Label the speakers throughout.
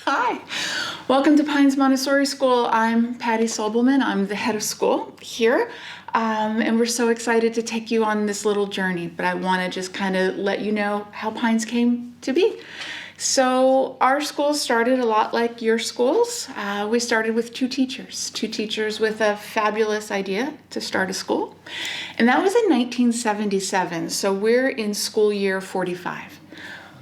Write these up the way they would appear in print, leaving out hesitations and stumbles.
Speaker 1: Hi, welcome to Pines Montessori School. I'm Patty Sobelman. I'm the head of school here, and we're so excited to take you on this little journey, but I want to just kind of let you know how Pines came to be. So our school started a lot like your schools. We started with two teachers with a fabulous idea to start a school, and that was in 1977, so we're in school year 45.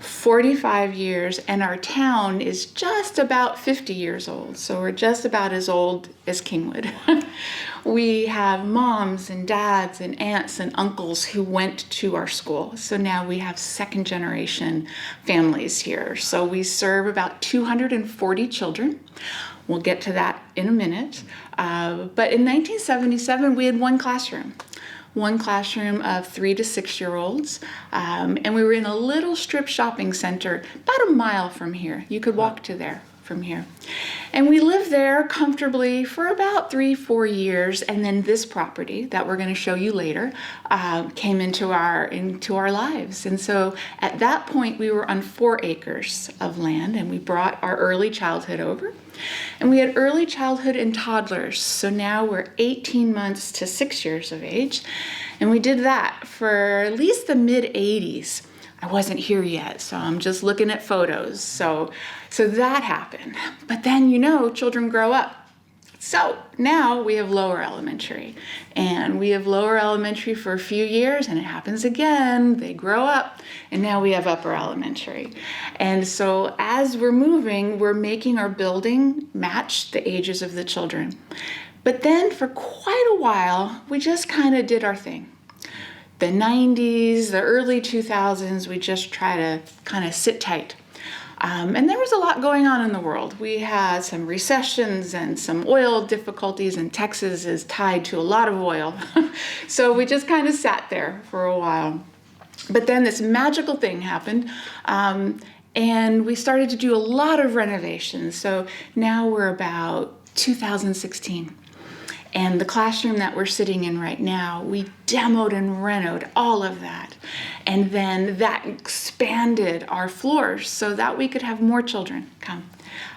Speaker 1: 45 years, and our town is just about 50 years old, so we're just about as old as Kingwood. We have moms and dads and aunts and uncles who went to our school, so now we have second generation families here. So we serve about 240 children. We'll get to that in a minute. But in 1977, we had one classroom of 3 to 6 year olds. And we were in a little strip shopping center about a mile from here. You could walk to there from here. And we lived there comfortably for about 3-4 years. And then this property that we're going to show you later came into our lives. And so at that point, we were on 4 acres of land, and we brought our early childhood over. And we had early childhood and toddlers. So now we're 18 months to 6 years of age. And we did that for at least the mid 80s. I wasn't here yet, so I'm just looking at photos. So that happened. But then, children grow up. So now we have lower elementary, and we have lower elementary for a few years, and it happens again. They grow up, and now we have upper elementary. And so as we're moving, we're making our building match the ages of the children. But then for quite a while, we just kind of did our thing. The 90s, the early 2000s, we just try to kind of sit tight. And there was a lot going on in the world. We had some recessions and some oil difficulties, and Texas is tied to a lot of oil. So we just kind of sat there for a while. But then this magical thing happened, and we started to do a lot of renovations. So now we're about 2016. And the classroom that we're sitting in right now, we demoed and renoed all of that. And then that expanded our floors so that we could have more children come.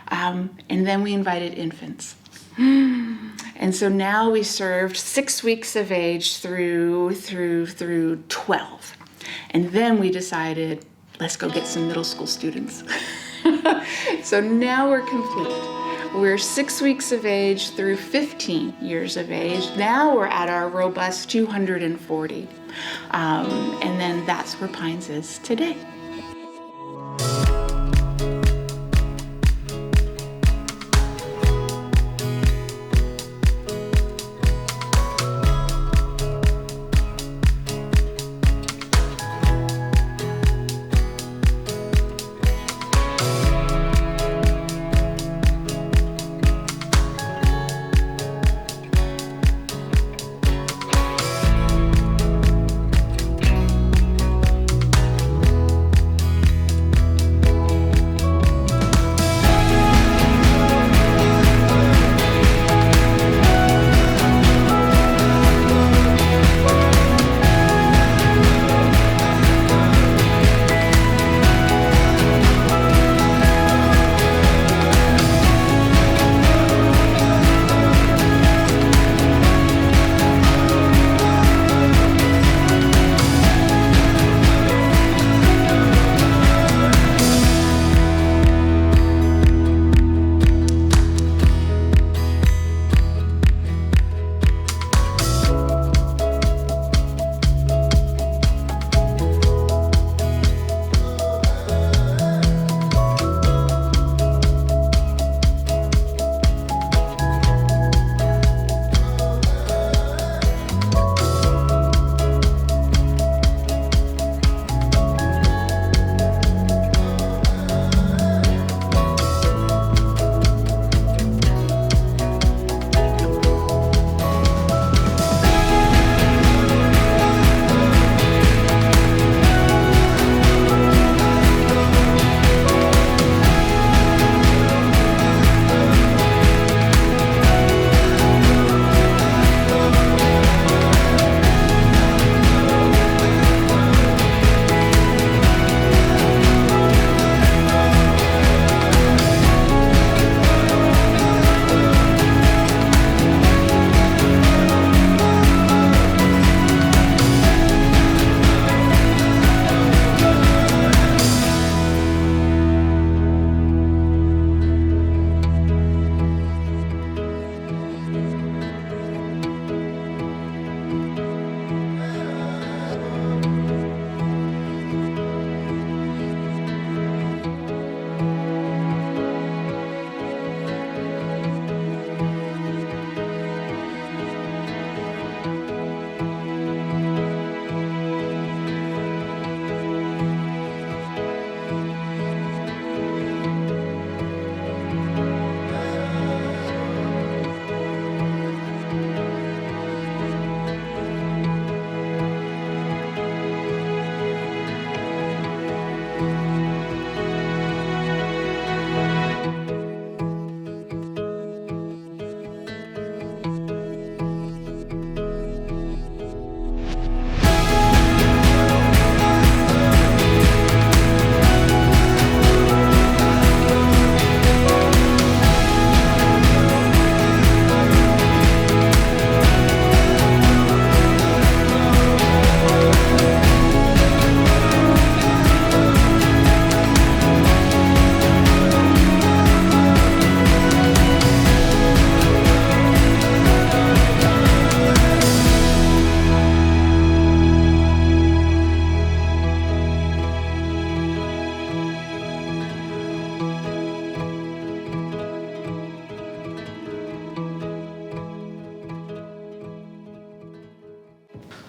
Speaker 1: And then we invited infants. And so now we served 6 weeks of age through 12. And then we decided, let's go get some middle school students. So now we're complete. We're 6 weeks of age through 15 years of age. Now we're at our robust 240. And then that's where Pines is today.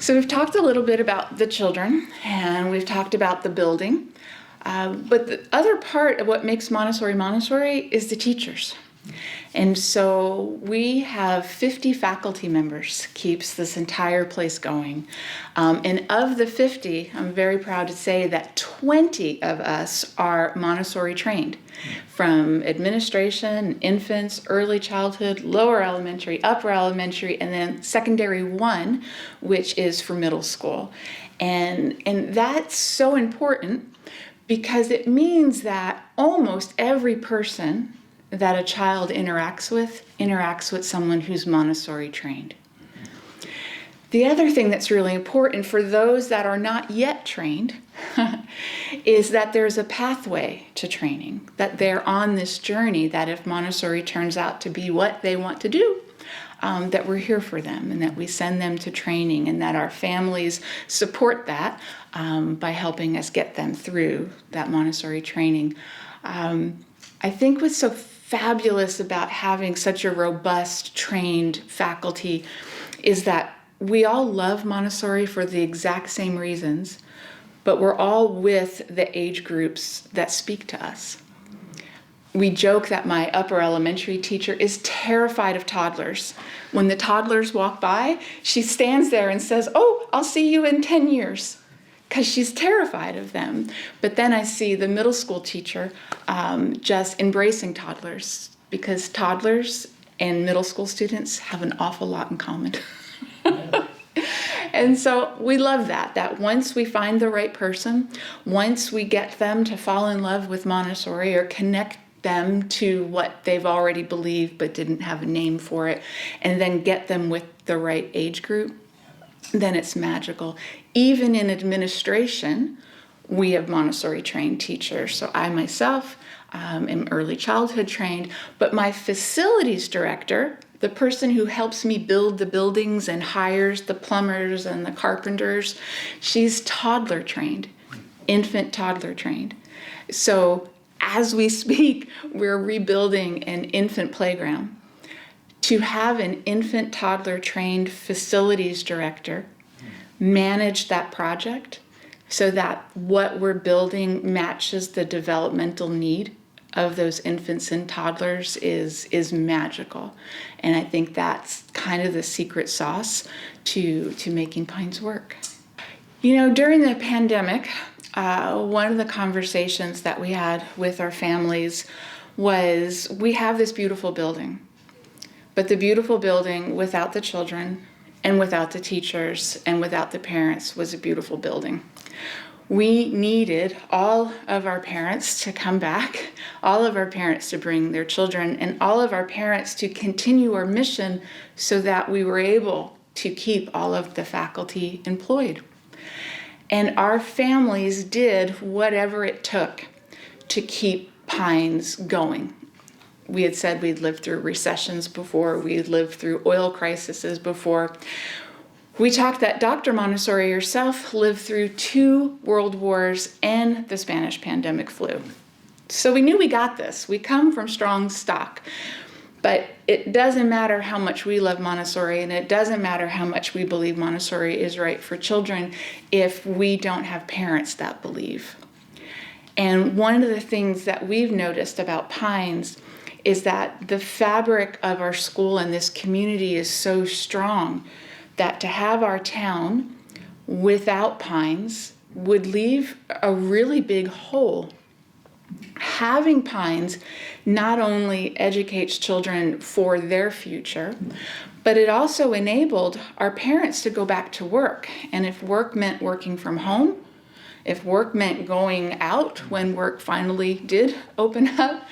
Speaker 1: So we've talked a little bit about the children, and we've talked about the building. But the other part of what makes Montessori Montessori is the teachers. And so we have 50 faculty members, keeps this entire place going. And of the 50, I'm very proud to say that 20 of us are Montessori trained, from administration, infants, early childhood, lower elementary, upper elementary, and then secondary 1, which is for middle school. And that's so important because it means that almost every person that a child interacts with someone who's Montessori trained. The other thing that's really important for those that are not yet trained is that there's a pathway to training, that they're on this journey, that if Montessori turns out to be what they want to do, that we're here for them and that we send them to training and that our families support that by helping us get them through that Montessori training. I think what's so fabulous about having such a robust, trained faculty is that we all love Montessori for the exact same reasons, but we're all with the age groups that speak to us. We joke that my upper elementary teacher is terrified of toddlers. When the toddlers walk by, she stands there and says, "Oh, I'll see you in 10 years." Because she's terrified of them. But then I see the middle school teacher just embracing toddlers, because toddlers and middle school students have an awful lot in common. And so we love that once we find the right person, once we get them to fall in love with Montessori or connect them to what they've already believed but didn't have a name for it, and then get them with the right age group, then it's magical. Even in administration, we have Montessori trained teachers. So I myself am early childhood trained, but my facilities director, the person who helps me build the buildings and hires the plumbers and the carpenters, she's toddler trained, infant toddler trained. So as we speak, we're rebuilding an infant playground. To have an infant toddler trained facilities director manage that project so that what we're building matches the developmental need of those infants and toddlers is magical. And I think that's kind of the secret sauce to making Pines work. You know, during the pandemic, one of the conversations that we had with our families was, we have this beautiful building. But the beautiful building without the children and without the teachers and without the parents was a beautiful building. We needed all of our parents to come back, all of our parents to bring their children, and all of our parents to continue our mission so that we were able to keep all of the faculty employed. And our families did whatever it took to keep Pines going. We had said we'd lived through recessions before, we'd lived through oil crises before. We talked that Dr. Montessori herself lived through 2 world wars and the Spanish pandemic flu. So we knew we got this. We come from strong stock. But it doesn't matter how much we love Montessori, and it doesn't matter how much we believe Montessori is right for children if we don't have parents that believe. And one of the things that we've noticed about Pines is that the fabric of our school and this community is so strong that to have our town without Pines would leave a really big hole. Having Pines not only educates children for their future, but it also enabled our parents to go back to work. And if work meant working from home, if work meant going out when work finally did open up,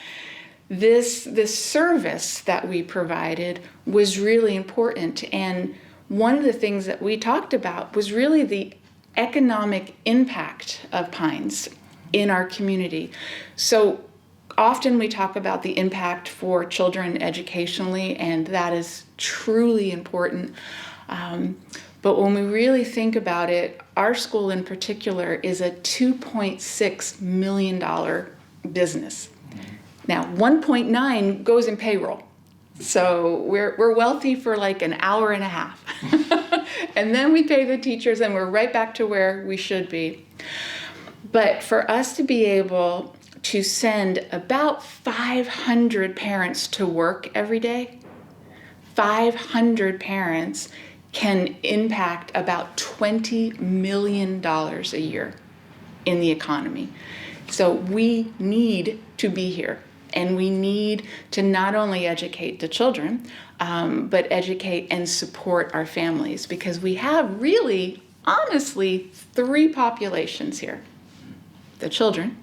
Speaker 1: this service that we provided was really important. And one of the things that we talked about was really the economic impact of Pines in our community. So often we talk about the impact for children educationally, and that is truly important. But when we really think about it, our school in particular is a $2.6 million business. Now, 1.9 goes in payroll. So we're wealthy for like an hour and a half And then we pay the teachers and we're right back to where we should be. But for us to be able to send about 500 parents to work every day, 500 parents can impact about $20 million a year in the economy. So we need to be here, and we need to not only educate the children, but educate and support our families, because we have really, honestly, three populations here: the children,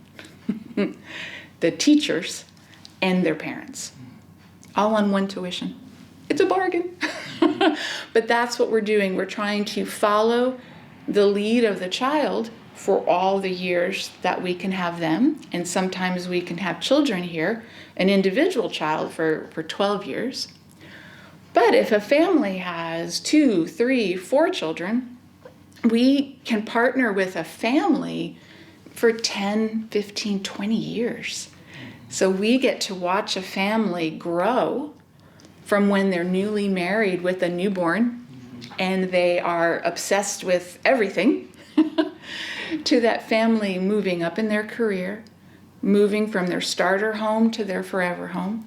Speaker 1: the teachers, and their parents, all on one tuition. It's a bargain. But that's what we're doing. We're trying to follow the lead of the child for all the years that we can have them. And sometimes we can have children here, an individual child for 12 years. But if a family has 2, 3, 4 children, we can partner with a family for 10, 15, 20 years. So we get to watch a family grow from when they're newly married with a newborn and they are obsessed with everything to that family moving up in their career, moving from their starter home to their forever home,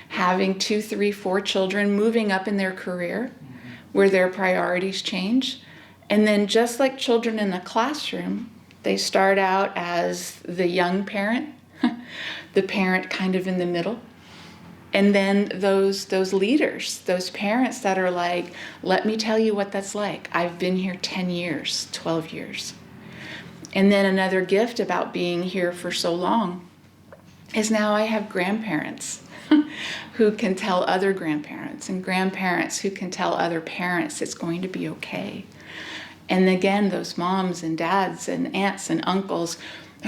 Speaker 1: having 2, 3, 4 children, moving up in their career where their priorities change. And then just like children in a classroom, they start out as the young parent, the parent kind of in the middle. And then those leaders, those parents that are like, let me tell you what that's like. I've been here 10 years, 12 years. And then another gift about being here for so long is now I have grandparents who can tell other grandparents, and grandparents who can tell other parents it's going to be okay. And again, those moms and dads and aunts and uncles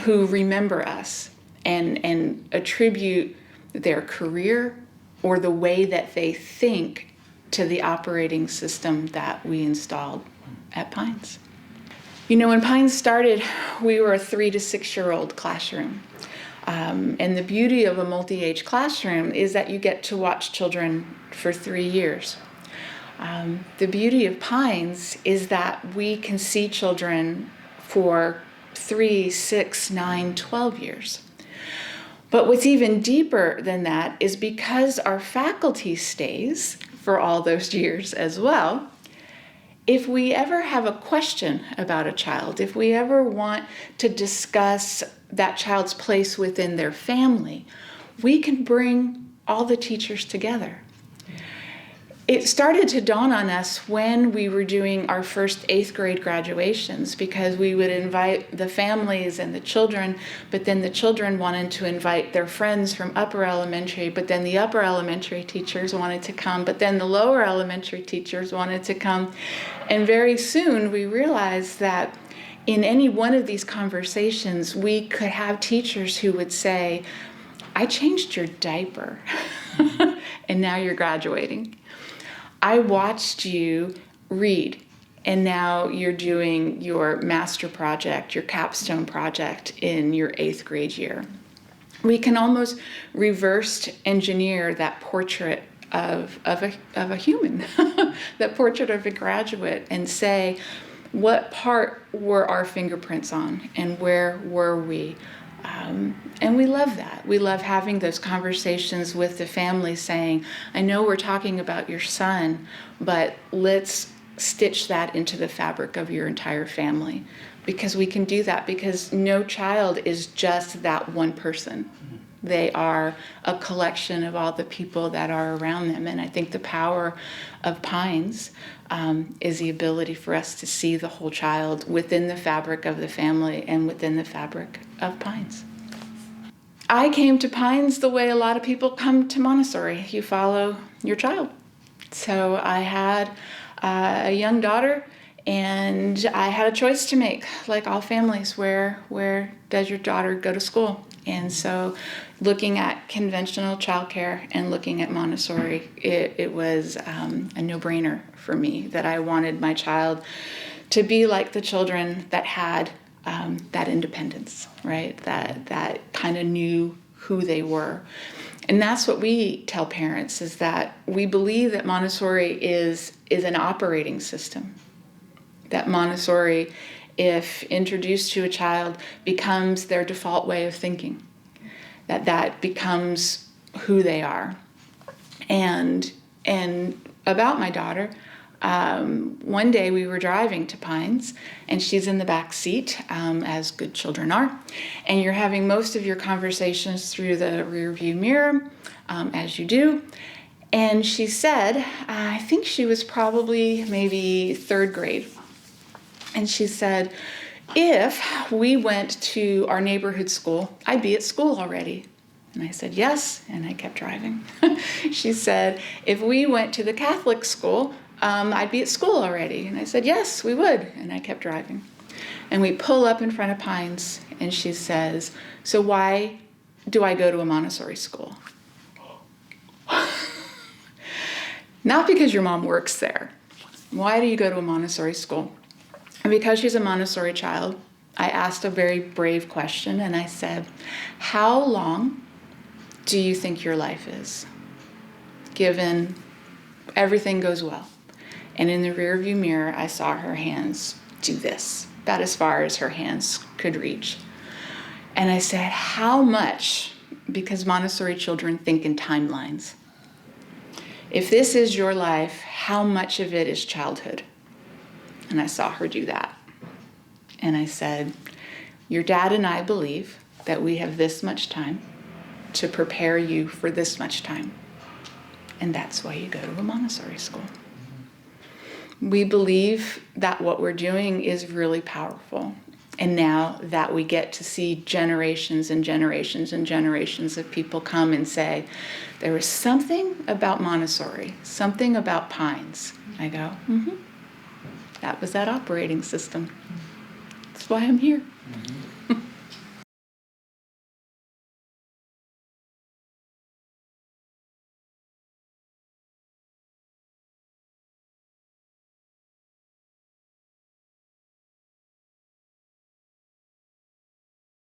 Speaker 1: who remember us and attribute their career or the way that they think to the operating system that we installed at Pines. You know, when Pines started, we were a 3 to 6 year old classroom. And the beauty of a multi-age classroom is that you get to watch children for 3 years. The beauty of Pines is that we can see children for 3, 6, 9, 12 years. But what's even deeper than that is because our faculty stays for all those years as well, if we ever have a question about a child, if we ever want to discuss that child's place within their family, we can bring all the teachers together. It started to dawn on us when we were doing our first 8th grade graduations, because we would invite the families and the children, but then the children wanted to invite their friends from upper elementary, but then the upper elementary teachers wanted to come, but then the lower elementary teachers wanted to come. And very soon we realized that in any one of these conversations, we could have teachers who would say, I changed your diaper and now you're graduating. I watched you read, and now you're doing your master project, your capstone project in your 8th grade year. We can almost reverse engineer that portrait of a human, that portrait of a graduate, and say, what part were our fingerprints on, and where were we? And we love that. We love having those conversations with the family saying, I know we're talking about your son, but let's stitch that into the fabric of your entire family. Because we can do that, because no child is just that one person. They are a collection of all the people that are around them. And I think the power of Pines is the ability for us to see the whole child within the fabric of the family and within the fabric of Pines. I came to Pines the way a lot of people come to Montessori. You follow your child. So I had a young daughter, and I had a choice to make, like all families, where does your daughter go to school? And so looking at conventional childcare and looking at Montessori, it was a no-brainer for me that I wanted my child to be like the children that had that independence, right? That kind of knew who they were. And that's what we tell parents, is that we believe that Montessori is an operating system. that Montessori, if introduced to a child, becomes their default way of thinking, that becomes who they are. And about my daughter, one day we were driving to Pines, and she's in the back seat, as good children are, and you're having most of your conversations through the rear view mirror, as you do. And she said, I think she was probably maybe third grade, and she said, if we went to our neighborhood school, I'd be at school already. And I said, yes, and I kept driving. She said, if we went to the Catholic school, I'd be at school already. And I said, yes, we would, and I kept driving. And we pull up in front of Pines, and she says, so why do I go to a Montessori school? Not because your mom works there. Why do you go to a Montessori school? And because she's a Montessori child, I asked a very brave question, and I said, how long do you think your life is, given everything goes well? And in the rearview mirror, I saw her hands do this, about as far as her hands could reach. And I said, how much, because Montessori children think in timelines, if this is your life, how much of it is childhood? And I saw her do that. And I said, your dad and I believe that we have this much time to prepare you for this much time. And that's why you go to a Montessori school. We believe that what we're doing is really powerful. And now that we get to see generations and generations and generations of people come and say, there was something about Montessori, something about Pines. I go, that was that operating system. That's why I'm here.